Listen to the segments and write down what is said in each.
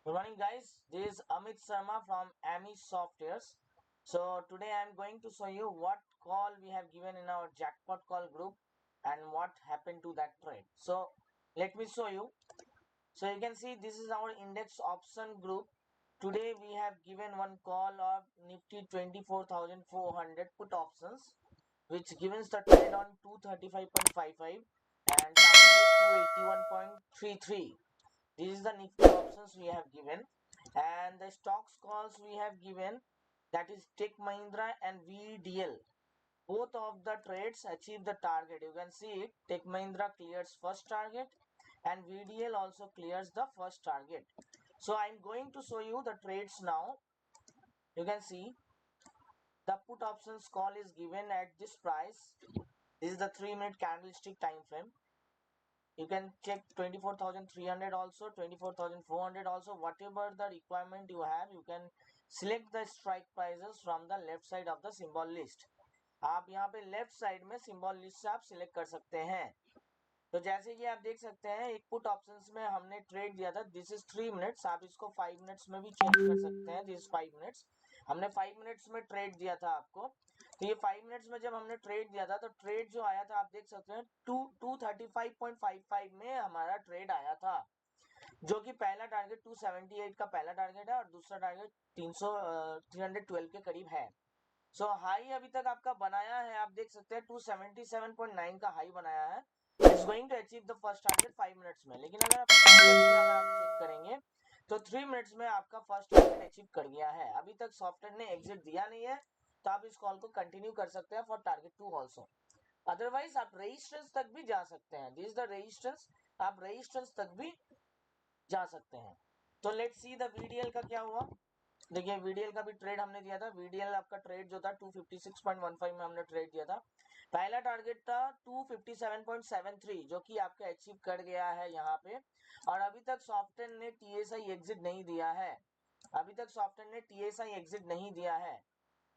Good morning, guys. This is Amit Sharma from AMI Softwares. So today I am going to show you what call we have given in our jackpot call group and what happened to that trade. So let me show you. So you can see this is our index option group. Today we have given one call of Nifty 24,400 put options, which gives the trade on 235.55 and target is 281.33. This is the Nifty options we have given, and the stocks calls we have given, that is Tech Mahindra and VDL. Both of the trades achieve the target. You can see it. Tech Mahindra clears first target and VDL also clears the first target. So I'm going to show you the trades now. You can see the put options call is given at this price. This is the 3-minute candlestick time frame. You can check 24,300 also, 24,400 also. Whatever the requirement you have, you can select the strike prices from the left side of the symbol list. आप यहाँ पे left side में symbol list से आप select कर सकते हैं. तो जैसे कि आप देख सकते हैं, एक पुट ऑप्शंस में हमने ट्रेड दिया था. This is 3 minutes. आप इसको 5 मिनट्स में भी चेंज कर सकते हैं. This is 5 minutes. हमने 5 मिनट्स में ट्रेड दिया था आपको. तो ये 5 मिनट्स में जब हमने ट्रेड दिया था, तो ट्रेड जो आया था आप देख सकते हैं 235.55 में हमारा ट्रेड आया था, जो कि पहला टारगेट 278 का पहला टारगेट है और दूसरा टारगेट 312 के करीब है. सो हाई अभी तक आपका बनाया है, आप देख सकते हैं 277.9 का हाई बनाया है. It's going to achieve the first target 5 minutes में. लेकिन अगर आप 3 मिनट्स में अगर आप चेक करेंगे तो 3 मिनट्स में आपका फर्स्ट टारगेट अचीव कर गया है. अभी तक सॉफ्टवेयर ने एग्जिट दिया नहीं है, तो आप इस कॉल को कंटिन्यू कर सकते हैं फॉर टारगेट 2 ऑल्सो. अदरवाइज आप रेजिस्टेंस तक भी जा सकते हैं. This is the resistance. आप रेजिस्टेंस तक भी जा सकते हैं. तो लेट्स सी द VDL का क्या हुआ. देखिए VDL का भी ट्रेड हमने दिया था. VDL आपका ट्रेड जो था 256.15 में हमने ट्रेड दिया था. पहला टारगेट था 257.73, जो कि आपका अचीव कर गया है यहाँ पे. और अभी तक सॉफ्टवेयर ने TSI एग्जिट नहीं दिया है. अभी तक सॉफ्टवेयर ने TSI एग्जिट नहीं दिया है,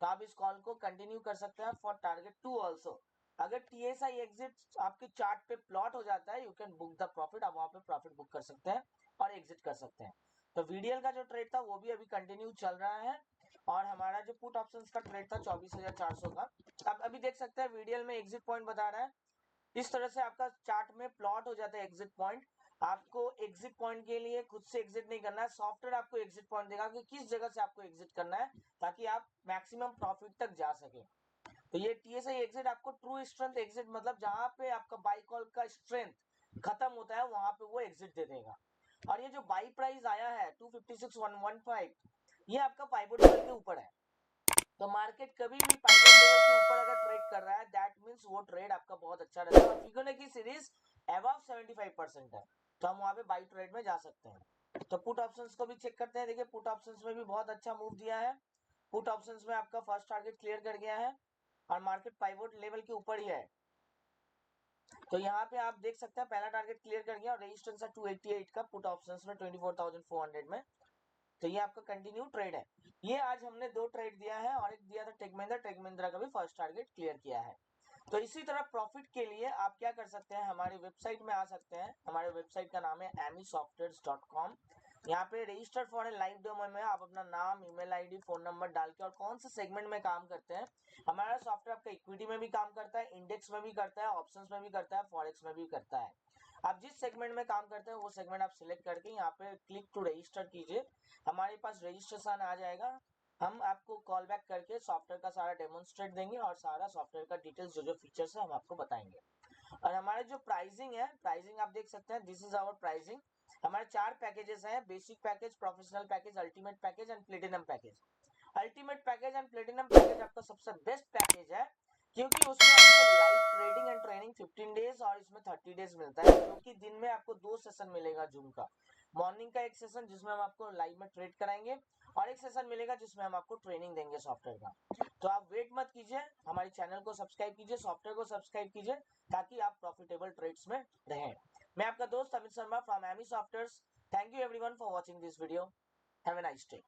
तो आप इस कॉल को कंटिन्यू कर सकते हैं फॉर टारगेट 2 ऑल्सो. अगर TSI एग्जिट आपके चार्ट पे प्लॉट हो जाता है, you can book the profit. आप वहां पे प्रॉफिट बुक कर सकते हैं और एग्जिट कर सकते हैं. तो VDL का जो ट्रेड था वो भी अभी कंटिन्यू चल रहा है. और हमारा जो पुट ऑप्शंस का ट्रेड था 24,400 का, आप अभी देख सकते हैं VDL में एग्जिट पॉइंट बता रहा है. इस तरह से आपका चार्ट में प्लॉट हो जाता है एग्जिट पॉइंट. आपको एग्जिट पॉइंट के लिए खुद से एग्जिट नहीं करना है, सॉफ्टवेयर आपको एग्जिट पॉइंट देगा कि किस जगह से आपको एग्जिट करना है, ताकि आप मैक्सिमम प्रॉफिट तक जा सके. तो ये TSI एग्जिट आपको ट्रू स्ट्रेंथ एग्जिट, मतलब जहां पे आपका बाई कॉल का स्ट्रेंथ खत्म होता है वहां पे वो एग्जिट दे देगा. और ये जो बाई प्राइस आया है 256,115, ये आपका पाइवोट लेवल के ऊपर है. तो मार्केट कभी भी पाइवोट लेवल के ऊपर अगर ट्रेड कर रहा है, दैट मींस वो ट्रेड आपका बहुत अच्छा रहता है. और फिबोनाची सीरीज अबव 75% है, तो हम वहां पे बाई ट्रेड में जा सकते हैं. तो पुट ऑप्शंस को भी चेक करते हैं. देखिए पुट ऑप्शंस में भी बहुत अच्छा मूव दिया है. पुट ऑप्शंस में आपका फर्स्ट टारगेट क्लियर कर गया है और मार्केट पाइवोट लेवल के ऊपर ही है. तो यहाँ पे आप देख सकते हैं पहला टारगेट क्लियर कर गया और रेजिस्टेंस है 288 का पुट ऑप्शंस में 24,400 में. तो ये आपका कंटिन्यू ट्रेड है. ये आज हमने 2 ट्रेड दिया है और एक दिया था टेक महिंद्रा का भी फर्स्ट टारगेट क्लियर किया है. तो इसी तरह प्रॉफिट के लिए आप क्या कर सकते हैं, हमारी वेबसाइट में आ सकते हैं. हमारे वेबसाइट का नाम है amisoftwares.com. यहाँ पे register for a live demo में आप अपना नाम, ईमेल आईडी, फोन नंबर डाल के और कौन से सेगमेंट में काम करते हैं. हमारा सॉफ्टवेयर आपका इक्विटी में भी काम करता है, इंडेक्स में भी करता है, ऑप्शंस में भी करता है, फॉरेक्स में भी करता है. आप जिस सेगमेंट में काम करते हैं वो सेगमेंट आप सिलेक्ट करके यहाँ पे क्लिक टू रजिस्टर कीजिए. हमारे पास रजिस्ट्रेशन आ जाएगा. हम आपको कॉल बैक करके सॉफ्टवेयर का सारा डेमोन्स्ट्रेट देंगे और सारा सॉफ्टवेयर का डिटेल्स जो जो फीचर्स है हम आपको बताएंगे. और हमारे जो प्राइसिंग है, प्राइसिंग आप देख सकते हैं. This is our pricing. हमारे 4 पैकेजेस हैं: basic package, professional package, ultimate package and platinum package. Ultimate package and platinum package आपका सबसे बेस्ट पैकेज है, क्योंकि उसमें आपको live trading and training 15 days और इसमें 30 डेज मिलता है, जो कि दिन में आपको 2 सेशन मिलेगा जूम का. मॉर्निंग का एक सेशन जिसमें हम आपको लाइव में ट्रेड कराएंगे और एक सेशन मिलेगा जिसमें हम आपको ट्रेनिंग देंगे सॉफ्टवेयर का. तो आप वेट मत कीजिए, हमारे चैनल को सब्सक्राइब कीजिए, सॉफ्टवेयर को सब्सक्राइब कीजिए, ताकि आप प्रॉफिटेबल ट्रेड्स में रहें. मैं आपका दोस्त Amit Sharma from Amy softwares. Thank you everyone for watching this video. Have a nice day.